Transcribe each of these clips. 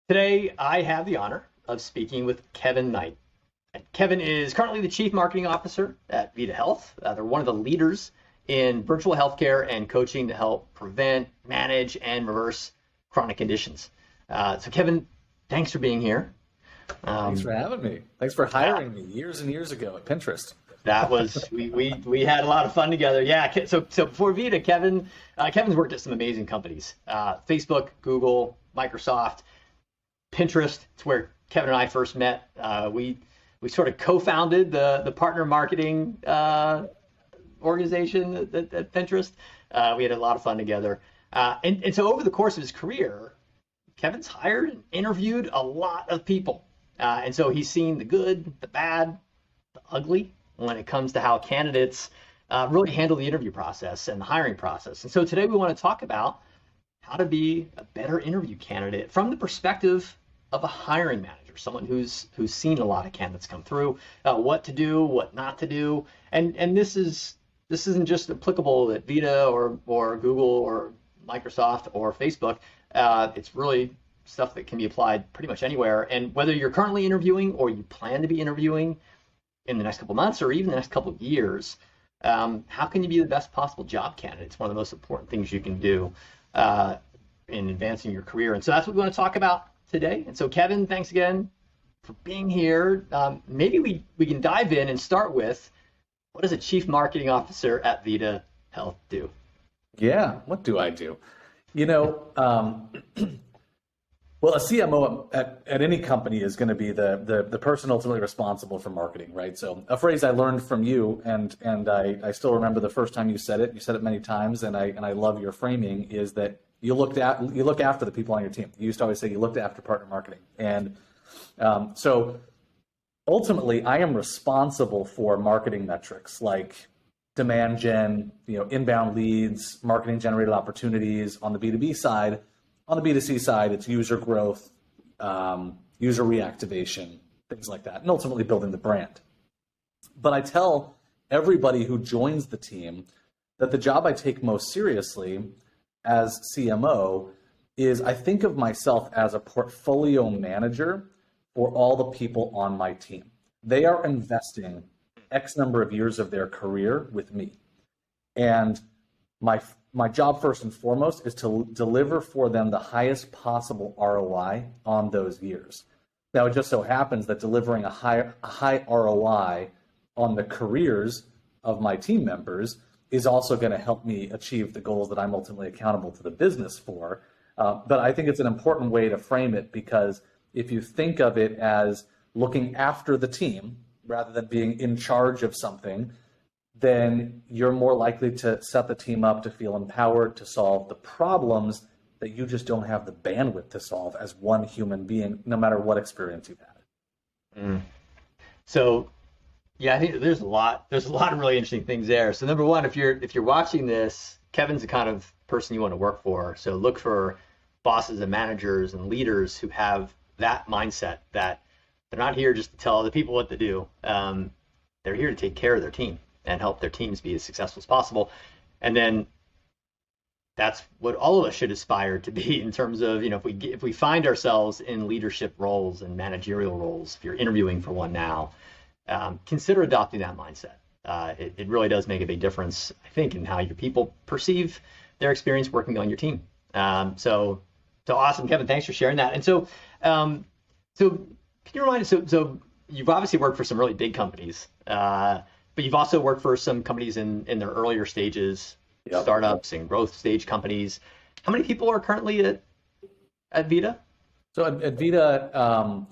Today, I have the honor of speaking with Kevin Knight. Kevin is currently the Chief Marketing Officer at Vida Health. They're one of the leaders in virtual healthcare and coaching to help prevent, manage, and reverse chronic conditions. So, Kevin, thanks for being here. Thanks for having me. Thanks for hiring me years and years ago at Pinterest. That was we had a lot of fun together. Yeah. So before Vida, Kevin's worked at some amazing companies: Facebook, Google, Microsoft, Pinterest. It's where Kevin and I first met. We sort of co-founded the partner marketing organization at Pinterest. We had a lot of fun together. And so over the course of his career, Kevin's hired and interviewed a lot of people. And so he's seen the good, the bad, the ugly when it comes to how candidates really handle the interview process and the hiring process. And so today we want to talk about how to be a better interview candidate from the perspective of a hiring manager, someone who's seen a lot of candidates come through, what to do, what not to do. And this isn't just applicable at Vida or Google or Microsoft or Facebook. It's really stuff that can be applied pretty much anywhere. And whether you're currently interviewing or you plan to be interviewing in the next couple of months or even the next couple of years, how can you be the best possible job candidate? It's one of the most important things you can do in advancing your career. And so that's what we want to talk about today. And so, Kevin, thanks again for being here. Maybe we can dive in and start with, what does a chief marketing officer at Vida Health do? Yeah, what do I do? Well, a CMO at any company is going to be the person ultimately responsible for marketing, right? So a phrase I learned from you, and I still remember the first time you said it. You said it many times, and I love your framing, is that you look after the people on your team. You used to always say you looked after partner marketing, and so ultimately I am responsible for marketing metrics like demand gen, inbound leads, marketing generated opportunities on the B2B side. On the B2C side, it's user growth, user reactivation, things like that, and ultimately building the brand. But I tell everybody who joins the team that the job I take most seriously as CMO is I think of myself as a portfolio manager for all the people on my team. They are investing X number of years of their career with me. And my job first and foremost is to deliver for them the highest possible ROI on those years. Now, it just so happens that delivering a high ROI on the careers of my team members is also going to help me achieve the goals that I'm ultimately accountable to the business for. But I think it's an important way to frame it, because if you think of it as looking after the team rather than being in charge of something, then you're more likely to set the team up to feel empowered to solve the problems that you just don't have the bandwidth to solve as one human being, no matter what experience you've had. So, yeah, I think there's a lot of really interesting things there. So number one, if you're watching this, Kevin's the kind of person you want to work for. So look for bosses and managers and leaders who have that mindset, that they're not here just to tell other people what to do. They're here to take care of their team and help their teams be as successful as possible. And then that's what all of us should aspire to be in terms of, if we find ourselves in leadership roles and managerial roles, if you're interviewing for one now, consider adopting that mindset. It really does make a big difference, I think, in how your people perceive their experience working on your team. So awesome, Kevin. Thanks for sharing that. And so can you remind us? So you've obviously worked for some really big companies, but you've also worked for some companies in their earlier stages, yep, startups and growth stage companies. How many people are currently at Vida? So at Vida,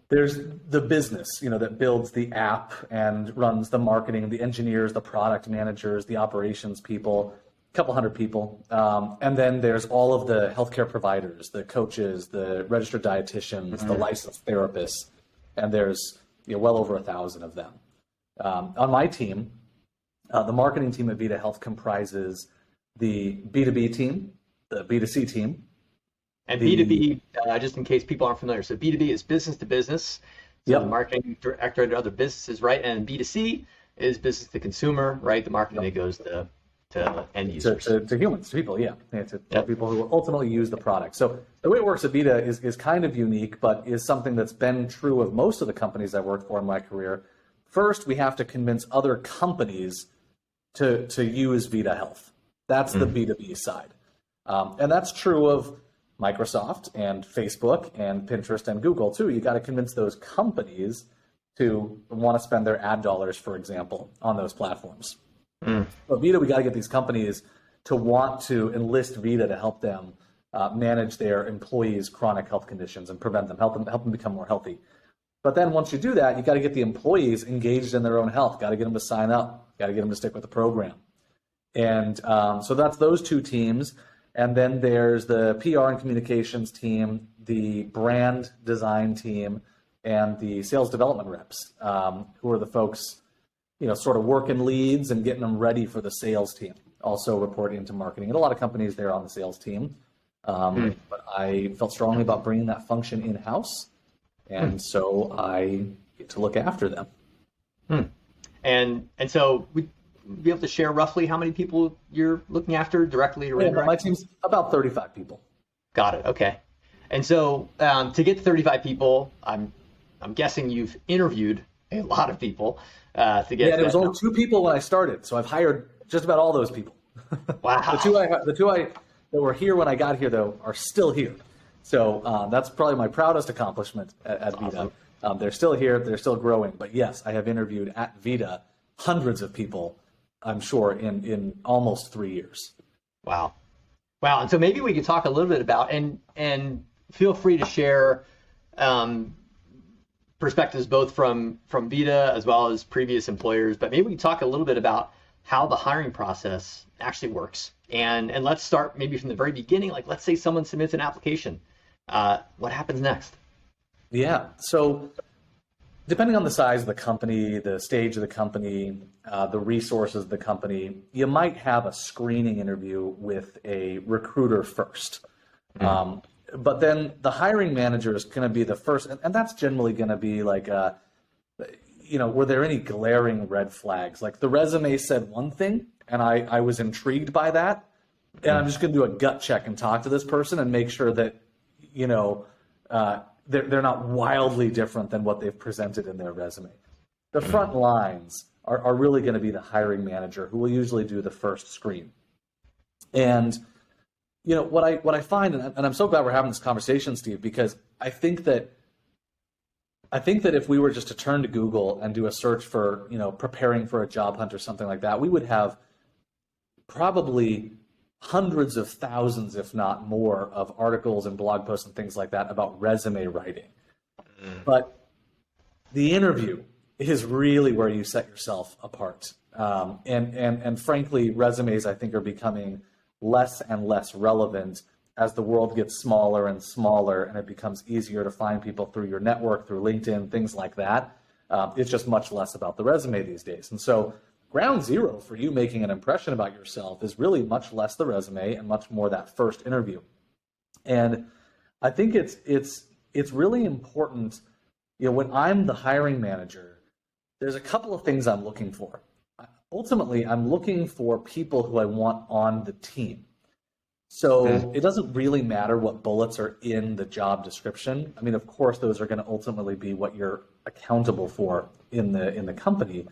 there's the business, that builds the app and runs the marketing, the engineers, the product managers, the operations people, a couple hundred people. And then there's all of the healthcare providers, the coaches, the registered dietitians, the licensed therapists, and there's well over 1,000 of them. On my team, the marketing team at Vida Health comprises the B2B team, the B2C team. And B2B, just in case people aren't familiar, so B2B is business to business. So the marketing director to other businesses, right? And B2C is business to consumer, right? The marketing that goes to to end users. To humans, to people, yeah, to Yep. people who will ultimately use the product. So the way it works at Vida is kind of unique, but is something that's been true of most of the companies I've worked for in my career. First, we have to convince other companies to use Vida Health. That's the B2B side. And that's true of Microsoft and Facebook and Pinterest and Google too. You got to convince those companies to want to spend their ad dollars, for example, on those platforms. But Vida, we got to get these companies to want to enlist Vida to help them manage their employees' chronic health conditions and prevent them, help them become more healthy. But then once you do that, you got to get the employees engaged in their own health. Got to get them to sign up. Got to get them to stick with the program. And so that's those two teams. And then there's the PR and communications team, the brand design team, and the sales development reps, who are the folks, sort of working leads and getting them ready for the sales team, also reporting to marketing. And a lot of companies there on the sales team. But I felt strongly about bringing that function in-house. And so I get to look after them. And so we'd be able to share roughly how many people you're looking after directly or indirectly? My team's about 35 people. Got it. Okay. And so to get to 35 people, I'm guessing you've interviewed a lot of people to get. Yeah, there was only 2 people when I started, so I've hired just about all those people. Wow. The two that were here when I got here, though, are still here. So that's probably my proudest accomplishment at Vida. They're still here. They're still growing. But yes, I have interviewed at Vida hundreds of people, I'm sure, in almost 3 years. Wow. And so maybe we could talk a little bit about, and feel free to share perspectives both from Vida as well as previous employers, but maybe we can talk a little bit about how the hiring process actually works. And let's start maybe from the very beginning. Like, let's say someone submits an application. What happens next? Yeah. So depending on the size of the company, the stage of the company, the resources of the company, you might have a screening interview with a recruiter first. But then the hiring manager is going to be the first, and that's generally going to be like, were there any glaring red flags? Like the resume said one thing, and I was intrigued by that, and I'm just going to do a gut check and talk to this person and make sure that, they're not wildly different than what they've presented in their resume. The front lines are really going to be the hiring manager, who will usually do the first screen. And what I find, and I'm so glad we're having this conversation, Steve, because I think that if we were just to turn to Google and do a search for, preparing for a job hunt or something like that, we would have probably hundreds of thousands, if not more, of articles and blog posts and things like that about resume writing. But the interview is really where you set yourself apart. And frankly, resumes, I think, are becoming less and less relevant as the world gets smaller and smaller, and it becomes easier to find people through your network, through LinkedIn, things like that. It's just much less about the resume these days. And so ground zero for you making an impression about yourself is really much less the resume and much more that first interview. And I think it's really important, when I'm the hiring manager, there's a couple of things I'm looking for. Ultimately, I'm looking for people who I want on the team. So it doesn't really matter what bullets are in the job description. I mean, of course, those are going to ultimately be what you're accountable for in the company.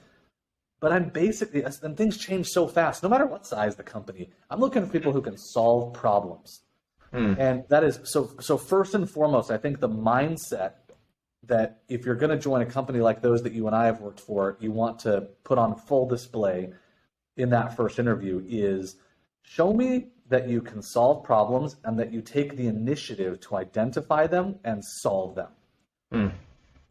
But I'm basically, and things change so fast, no matter what size the company, I'm looking for people who can solve problems. And that is, so first and foremost, I think the mindset that if you're going to join a company like those that you and I have worked for, you want to put on full display in that first interview is show me that you can solve problems and that you take the initiative to identify them and solve them.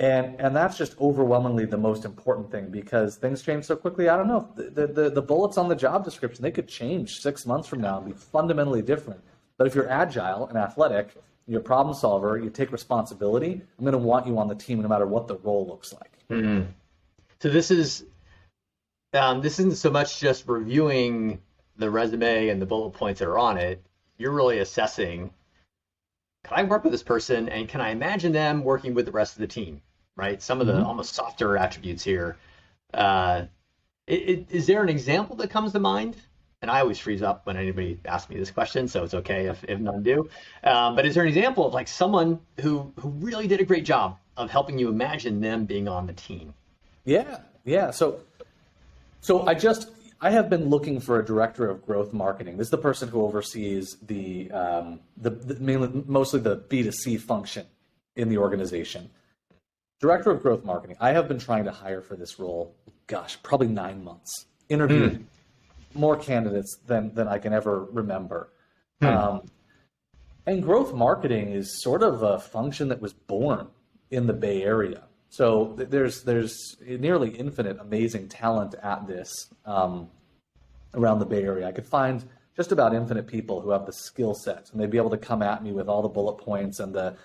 And that's just overwhelmingly the most important thing, because things change so quickly. I don't know. The bullets on the job description, they could change 6 months from now and be fundamentally different. But if you're agile and athletic, you're a problem solver, you take responsibility, I'm going to want you on the team no matter what the role looks like. So this isn't so much just reviewing the resume and the bullet points that are on it. You're really assessing, can I work with this person, and can I imagine them working with the rest of the team? Right? Some of the almost softer attributes here. Is there an example that comes to mind and I always freeze up when anybody asks me this question, so it's okay if none do. But is there an example of like someone who really did a great job of helping you imagine them being on the team? Yeah. So I have been looking for a director of growth marketing. This is the person who oversees mostly the B2C function in the organization. Director of growth marketing. I have been trying to hire for this role, gosh, probably 9 months. Interviewed more candidates than I can ever remember. And growth marketing is sort of a function that was born in the Bay Area. So there's nearly infinite amazing talent at this around the Bay Area. I could find just about infinite people who have the skill set, and they'd be able to come at me with all the bullet points and the,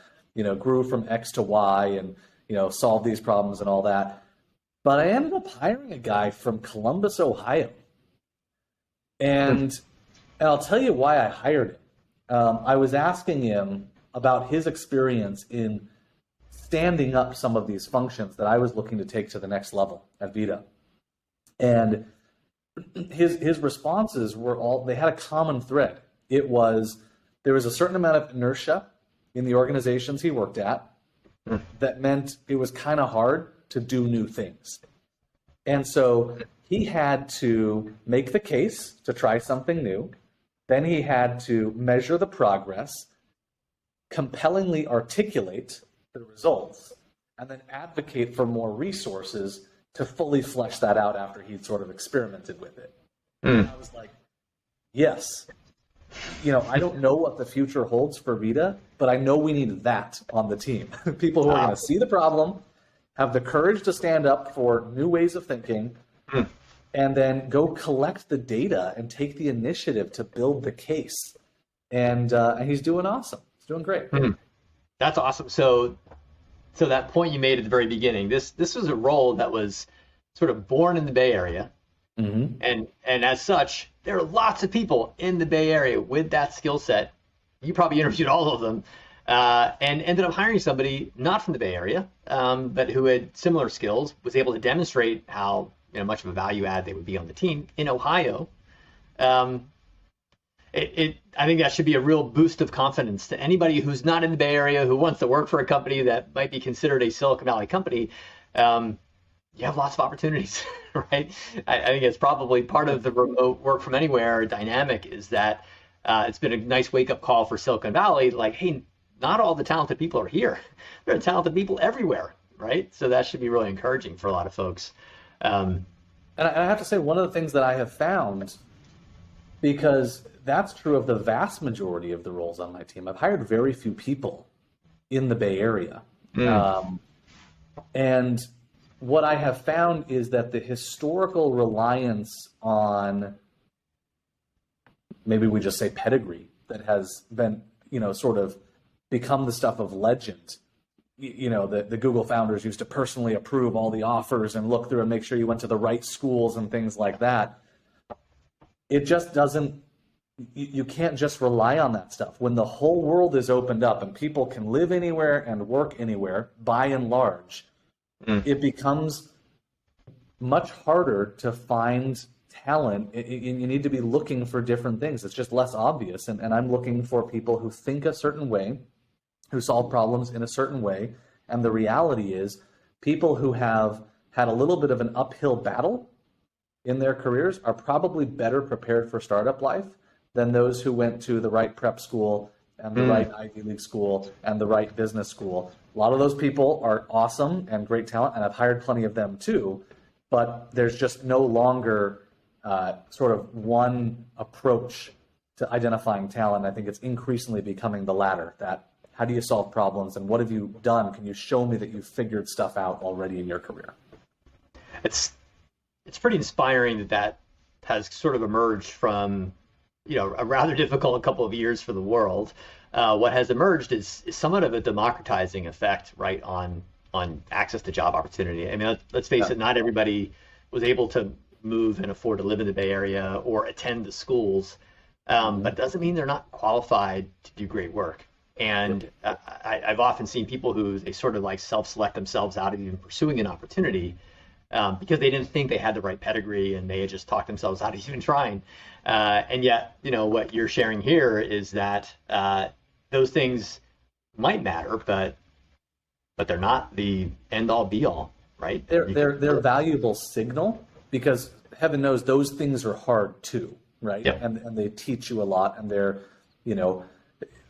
grew from X to Y and, solve these problems and all that. But I ended up hiring a guy from Columbus, Ohio. And I'll tell you why I hired him. I was asking him about his experience in standing up some of these functions that I was looking to take to the next level at Vida. And his responses they had a common thread. There was a certain amount of inertia in the organizations he worked at that meant it was kind of hard to do new things. And so he had to make the case to try something new. Then he had to measure the progress, compellingly articulate the results, and then advocate for more resources to fully flesh that out after he'd sort of experimented with it. And I was like, yes, I don't know what the future holds for Vida, but I know we need that on the team. People who are going to see the problem, have the courage to stand up for new ways of thinking, and then go collect the data and take the initiative to build the case. And he's doing awesome. He's doing great. That's awesome. So that point you made at the very beginning, this was a role that was sort of born in the Bay Area. And as such, there are lots of people in the Bay Area with that skill set. You probably interviewed all of them and ended up hiring somebody not from the Bay Area, but who had similar skills, was able to demonstrate how much of a value add they would be on the team in Ohio. I think that should be a real boost of confidence to anybody who's not in the Bay Area, who wants to work for a company that might be considered a Silicon Valley company. You have lots of opportunities, right? I think it's probably part of the remote work from anywhere dynamic is that it's been a nice wake-up call for Silicon Valley, like, hey, not all the talented people are here. There are talented people everywhere, right? So that should be really encouraging for a lot of folks. And I have to say, one of the things that I have found, because that's true of the vast majority of the roles on my team, I've hired very few people in the Bay Area. And what I have found is that the historical reliance on, maybe we just say pedigree, that has been, sort of become the stuff of legend. The Google founders used to personally approve all the offers and look through and make sure you went to the right schools and things like that. It just doesn't, you can't just rely on that stuff. When the whole world is opened up and people can live anywhere and work anywhere, by and large, it becomes much harder to find talent. You need to be looking for different things. It's just less obvious. And I'm looking for people who think a certain way, who solve problems in a certain way. And the reality is people who have had a little bit of an uphill battle in their careers are probably better prepared for startup life than those who went to the right prep school and the right Ivy League school and the right business school. A lot of those people are awesome and great talent, and I've hired plenty of them too, but there's just no longer sort of one approach to identifying talent. I think it's increasingly becoming the latter, that how do you solve problems and what have you done? Can you show me that you've figured stuff out already in your career? It's pretty inspiring that has sort of emerged from a rather difficult couple of years for the world. What has emerged is somewhat of a democratizing effect, right, on access to job opportunity. I mean, let's face it, not everybody was able to move and afford to live in the Bay Area or attend the schools, but it doesn't mean they're not qualified to do great work. And I've often seen people who they sort of like self-select themselves out of even pursuing an opportunity because they didn't think they had the right pedigree and they had just talked themselves out of even trying. And yet, what you're sharing here is that those things might matter, but they're not the end all be all, right? They're valuable signal, because heaven knows those things are hard too, right? Yep. And they teach you a lot, and they're,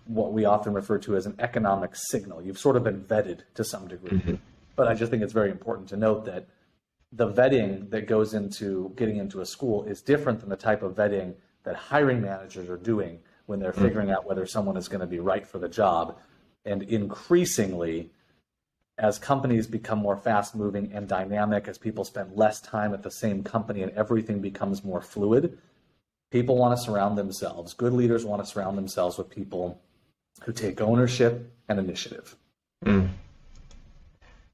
what we often refer to as an economic signal. You've sort of been vetted to some degree. Mm-hmm. But I just think it's very important to note that the vetting that goes into getting into a school is different than the type of vetting that hiring managers are doing when they're figuring out whether someone is going to be right for the job. And increasingly, as companies become more fast moving and dynamic, as people spend less time at the same company and everything becomes more fluid, people want to surround themselves, good leaders want to surround themselves with people who take ownership and initiative. Mm.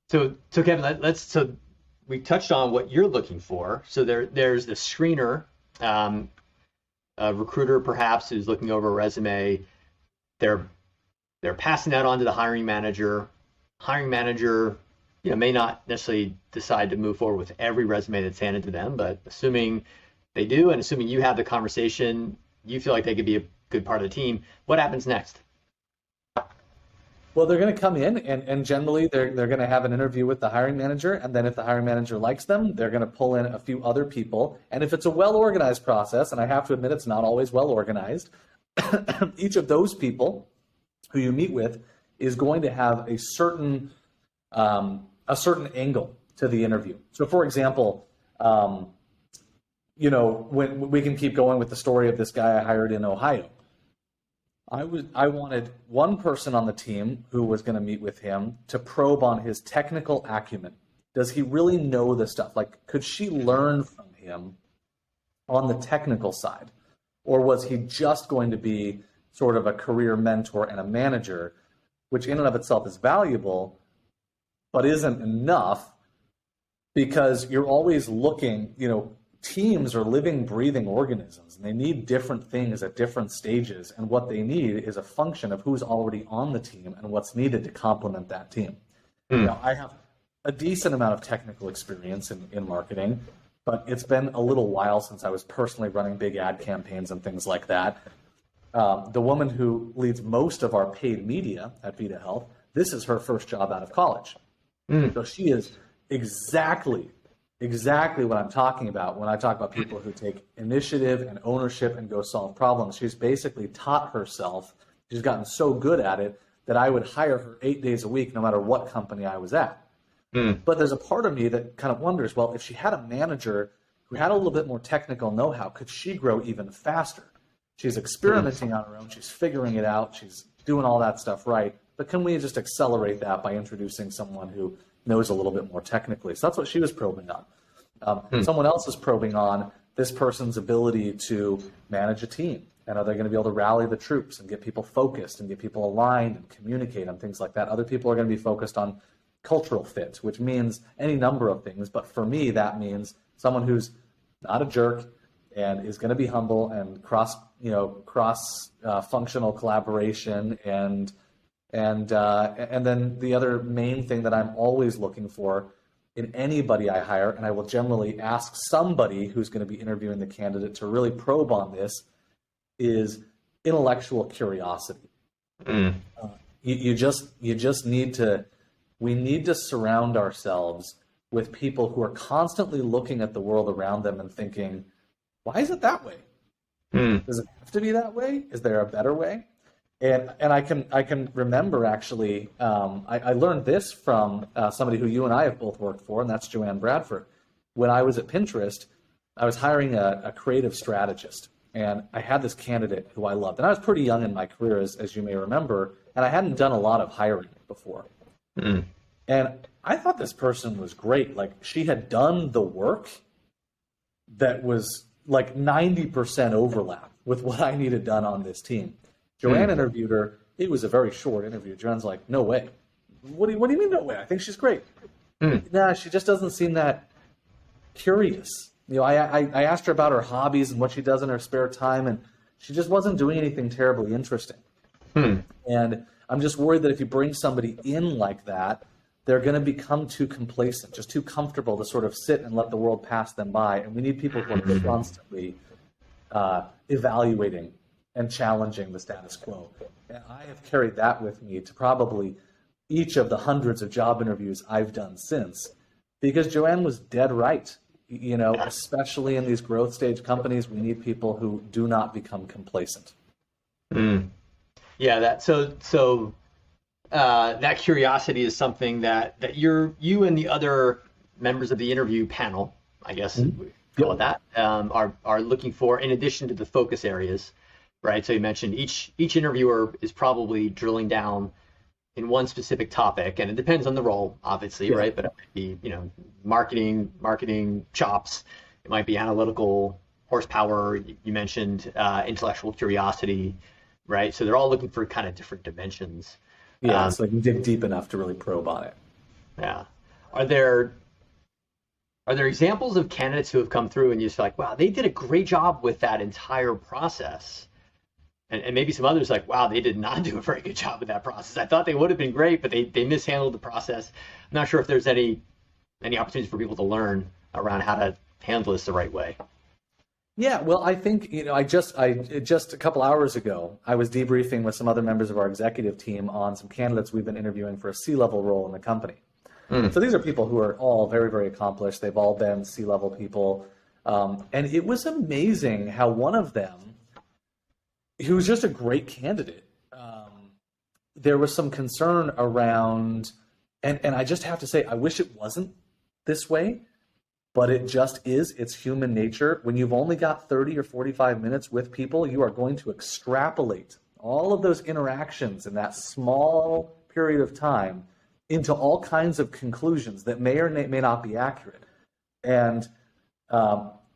So Kevin, so we touched on what you're looking for. So there's the screener, a recruiter perhaps who's looking over a resume. They're passing that on to the hiring manager. Hiring manager, may not necessarily decide to move forward with every resume that's handed to them, but assuming they do, and assuming you have the conversation, you feel like they could be a good part of the team. What happens next? Well, they're going to come in, and generally they're going to have an interview with the hiring manager, and then if the hiring manager likes them, they're going to pull in a few other people. And if it's a well-organized process, and I have to admit it's not always well-organized, each of those people who you meet with is going to have a certain angle to the interview. So, for example, when we can keep going with the story of this guy I hired in Ohio. I wanted one person on the team who was going to meet with him to probe on his technical acumen. Does he really know this stuff? Like, could she learn from him on the technical side? Or was he just going to be sort of a career mentor and a manager, which in and of itself is valuable, but isn't enough, because you're always looking, teams are living, breathing organisms, and they need different things at different stages. And what they need is a function of who's already on the team and what's needed to complement that team. Now, I have a decent amount of technical experience in marketing, but it's been a little while since I was personally running big ad campaigns and things like that. The woman who leads most of our paid media at Vida Health, this is her first job out of college. So she is exactly what I'm talking about when I talk about people who take initiative and ownership and go solve problems. She's basically taught herself. She's gotten so good at it that I would hire her 8 days a week, no matter what company I was at. But there's a part of me that kind of wonders, well, if she had a manager who had a little bit more technical know-how, could she grow even faster? She's experimenting on her own. She's figuring it out. She's doing all that stuff right. But can we just accelerate that by introducing someone who knows a little bit more technically? So that's what she was probing on. Someone else is probing on this person's ability to manage a team. And are they going to be able to rally the troops and get people focused and get people aligned and communicate and things like that? Other people are going to be focused on cultural fit, which means any number of things. But for me, that means someone who's not a jerk and is going to be humble and cross functional collaboration. And then the other main thing that I'm always looking for in anybody I hire, and I will generally ask somebody who's going to be interviewing the candidate to really probe on this, is intellectual curiosity. You just need to. We need to surround ourselves with people who are constantly looking at the world around them and thinking, why is it that way? Does it have to be that way? Is there a better way? And I can remember actually, I learned this from somebody who you and I have both worked for, and that's Joanne Bradford. When I was at Pinterest, I was hiring a creative strategist, and I had this candidate who I loved. And I was pretty young in my career, as you may remember, and I hadn't done a lot of hiring before. And I thought this person was great. Like, she had done the work that was like 90% overlap with what I needed done on this team. Joanne interviewed her. It was a very short interview. Joanne's like, no way. What do you mean no way? I think she's great. Nah, she just doesn't seem that curious. I asked her about her hobbies and what she does in her spare time, and she just wasn't doing anything terribly interesting. And I'm just worried that if you bring somebody in like that, they're going to become too complacent, just too comfortable to sort of sit and let the world pass them by. And we need people who are constantly evaluating and challenging the status quo. And I have carried that with me to probably each of the hundreds of job interviews I've done since, because Joanne was dead right. You know, especially in these growth stage companies, we need people who do not become complacent. Yeah, that curiosity is something that you and the other members of the interview panel, I guess we call it that, are looking for, in addition to the focus areas, right? So you mentioned each interviewer is probably drilling down in one specific topic, and it depends on the role, obviously, right? But it might be, marketing chops. It might be analytical horsepower. You mentioned intellectual curiosity, right? So they're all looking for kind of different dimensions. Yeah, so you dig deep enough to really probe on it. Yeah. Are there examples of candidates who have come through and you're just like, wow, they did a great job with that entire process? And maybe some others like, wow, they did not do a very good job with that process. I thought they would have been great, but they mishandled the process. I'm not sure if there's any opportunities for people to learn around how to handle this the right way. Yeah, well, I think, I just a couple hours ago, I was debriefing with some other members of our executive team on some candidates we've been interviewing for a C-level role in the company. So these are people who are all very, very accomplished. They've all been C-level people. And it was amazing how one of them, he was just a great candidate. There was some concern around, and I just have to say, I wish it wasn't this way, but it just is. It's human nature. When you've only got 30 or 45 minutes with people, you are going to extrapolate all of those interactions in that small period of time into all kinds of conclusions that may or may not be accurate. And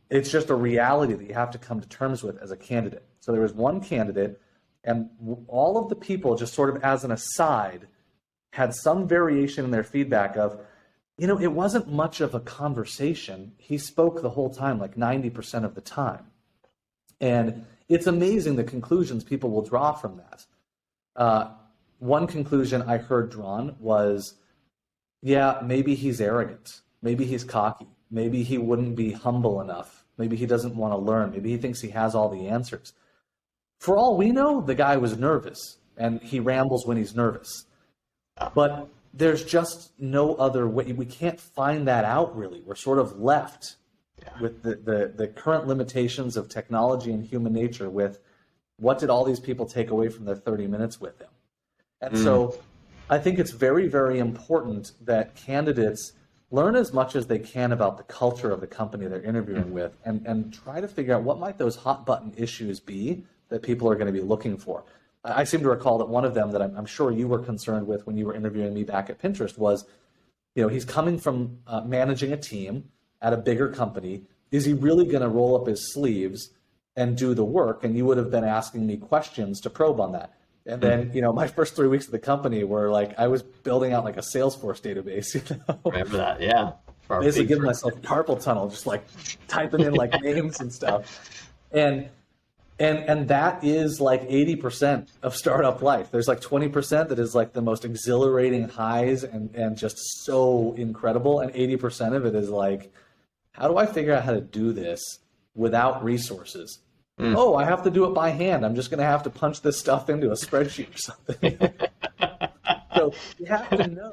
it's just a reality that you have to come to terms with as a candidate. So there was one candidate, and all of the people, just sort of as an aside, had some variation in their feedback of, it wasn't much of a conversation. He spoke the whole time, like 90% of the time. And it's amazing the conclusions people will draw from that. One conclusion I heard drawn was, yeah, maybe he's arrogant. Maybe he's cocky. Maybe he wouldn't be humble enough. Maybe he doesn't want to learn. Maybe he thinks he has all the answers. For all we know, the guy was nervous, and he rambles when he's nervous. But there's just no other way. We can't find that out, really. We're sort of left with the current limitations of technology and human nature with what did all these people take away from their 30 minutes with them. And so I think it's very, very important that candidates learn as much as they can about the culture of the company they're interviewing with and try to figure out what might those hot button issues be that people are going to be looking for. I seem to recall that one of them that I'm sure you were concerned with when you were interviewing me back at Pinterest was, he's coming from managing a team at a bigger company. Is he really going to roll up his sleeves and do the work? And you would have been asking me questions to probe on that. And then, my first 3 weeks of the company were like, I was building out like a Salesforce database, Remember that, yeah. Basically giving myself carpal tunnel, just like typing in like names and stuff. And that is like 80% of startup life. There's like 20% that is like the most exhilarating highs and just so incredible. And 80% of it is like, how do I figure out how to do this without resources? Oh, I have to do it by hand. I'm just going to have to punch this stuff into a spreadsheet or something. So you have to know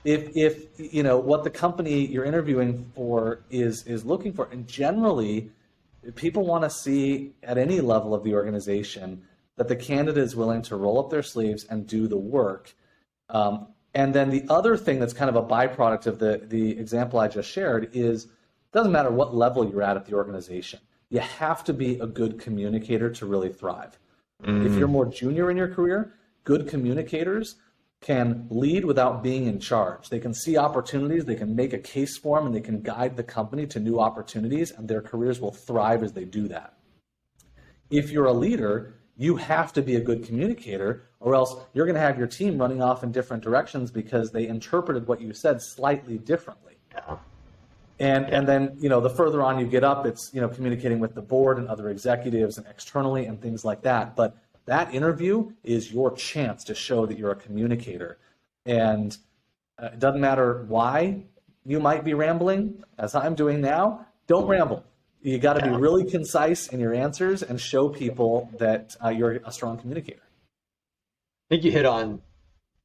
if what the company you're interviewing for is looking for. And generally, people want to see at any level of the organization that the candidate is willing to roll up their sleeves and do the work. And then the other thing that's kind of a byproduct of the example I just shared is it doesn't matter what level you're at the organization. You have to be a good communicator to really thrive. If you're more junior in your career, good communicators can lead without being in charge. They can see opportunities, they can make a case for them, and they can guide the company to new opportunities, and their careers will thrive as they do that. If you're a leader, you have to be a good communicator, or else you're going to have your team running off in different directions because they interpreted what you said slightly differently. Yeah. And then, the further on you get up, it's, communicating with the board and other executives and externally and things like that. But that interview is your chance to show that you're a communicator. And It doesn't matter why you might be rambling, as I'm doing now. Don't ramble. You got to be really concise in your answers and show people that you're a strong communicator. I think you hit on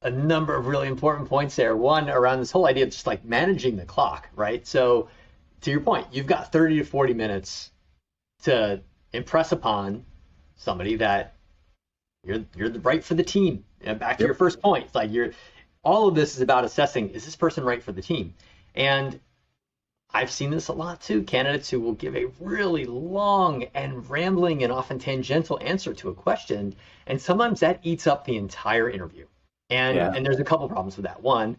a number of really important points there. One, around this whole idea of just like managing the clock, right? So to your point, you've got 30 to 40 minutes to impress upon somebody that you're right for the team. And back to your first point, it's like all of this is about assessing, is this person right for the team? And I've seen this a lot too. Candidates who will give a really long and rambling and often tangential answer to a question, and sometimes that eats up the entire interview. And there's a couple problems with that. One,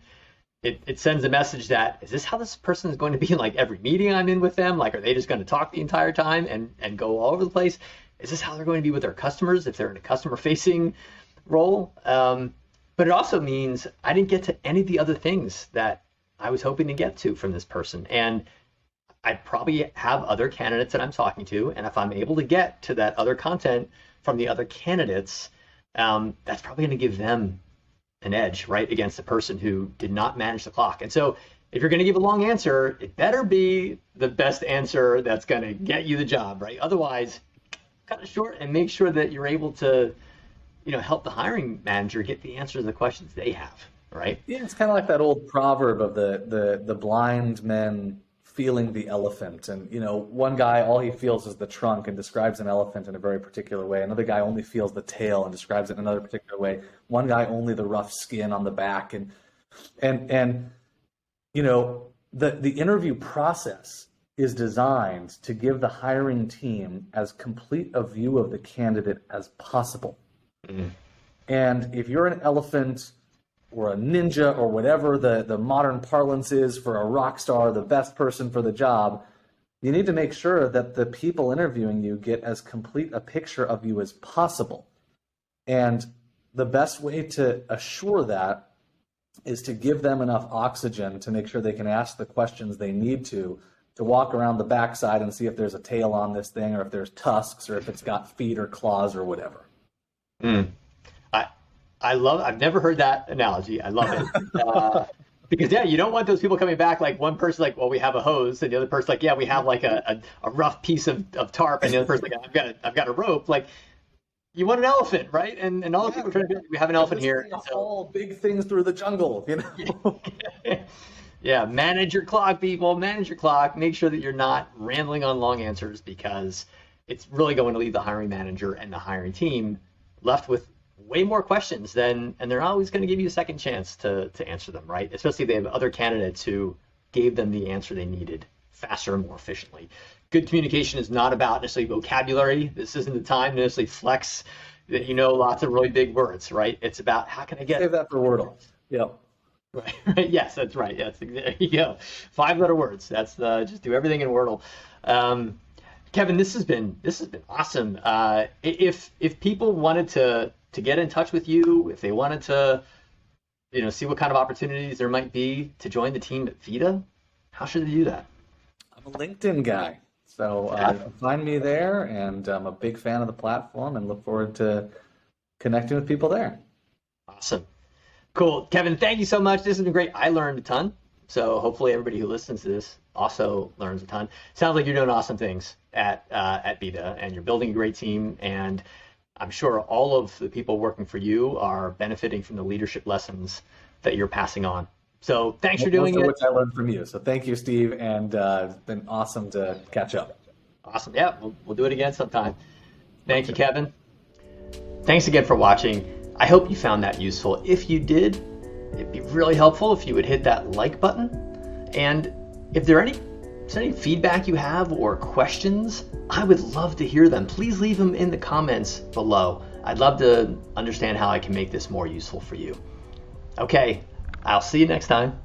it sends a message that, is this how this person is going to be in like every meeting I'm in with them? Like, are they just going to talk the entire time and go all over the place? Is this how they're going to be with their customers if they're in a customer-facing role? But it also means I didn't get to any of the other things that I was hoping to get to from this person. And I probably have other candidates that I'm talking to. And if I'm able to get to that other content from the other candidates, that's probably going to give them an edge, right, against the person who did not manage the clock. And so if you're going to give a long answer, it better be the best answer that's going to get you the job, right? Otherwise, cut it short and make sure that you're able to, help the hiring manager get the answer to the questions they have, right? Yeah, it's kind of like that old proverb of the blind men feeling the elephant. And, one guy, all he feels is the trunk and describes an elephant in a very particular way. Another guy only feels the tail and describes it in another particular way. One guy only the rough skin on the back. And the interview process is designed to give the hiring team as complete a view of the candidate as possible. Mm-hmm. And if you're an elephant or a ninja or whatever the modern parlance is for a rock star, the best person for the job, you need to make sure that the people interviewing you get as complete a picture of you as possible. And the best way to assure that is to give them enough oxygen to make sure they can ask the questions they need to walk around the backside and see if there's a tail on this thing, or if there's tusks, or if it's got feet or claws or whatever. I've never heard that analogy. I love it. Because you don't want those people coming back like one person like, well, we have a hose, and the other person like, yeah, we have like a rough piece of tarp, and the other person like, I've got a rope. Like, you want an elephant, right? And all the people trying to do, we have an elephant here. All big things through the jungle, Yeah, manage your clock, people. Manage your clock. Make sure that you're not rambling on long answers, because it's really going to leave the hiring manager and the hiring team left with way more questions and they're always going to give you a second chance to answer them, right? Especially if they have other candidates who gave them the answer they needed faster and more efficiently. Good communication is not about necessarily vocabulary. This isn't the time to necessarily flex that lots of really big words, right? It's about how can I get... Save that for Wordle. Yep. Right. Yes, that's right. Yes, there you go. 5-letter words. That's just do everything in Wordle. Kevin, this has been awesome. If people wanted to get in touch with you, if they wanted to, see what kind of opportunities there might be to join the team at Vida, how should they do that? I'm a LinkedIn guy, so find me there, and I'm a big fan of the platform and look forward to connecting with people there. Awesome. Cool. Kevin, thank you so much. This has been great. I learned a ton. So hopefully everybody who listens to this also learns a ton. Sounds like you're doing awesome things at Vida, and you're building a great team. And I'm sure all of the people working for you are benefiting from the leadership lessons that you're passing on. So thanks for doing it. Which I learned from you. So thank you, Steve. And it's been awesome to catch up. Awesome. Yeah, we'll do it again sometime. Thank you, Kevin. Thanks again for watching. I hope you found that useful. If you did, it'd be really helpful if you would hit that like button. And if there are any feedback you have or questions, I would love to hear them. Please leave them in the comments below. I'd love to understand how I can make this more useful for you. Okay, I'll see you next time.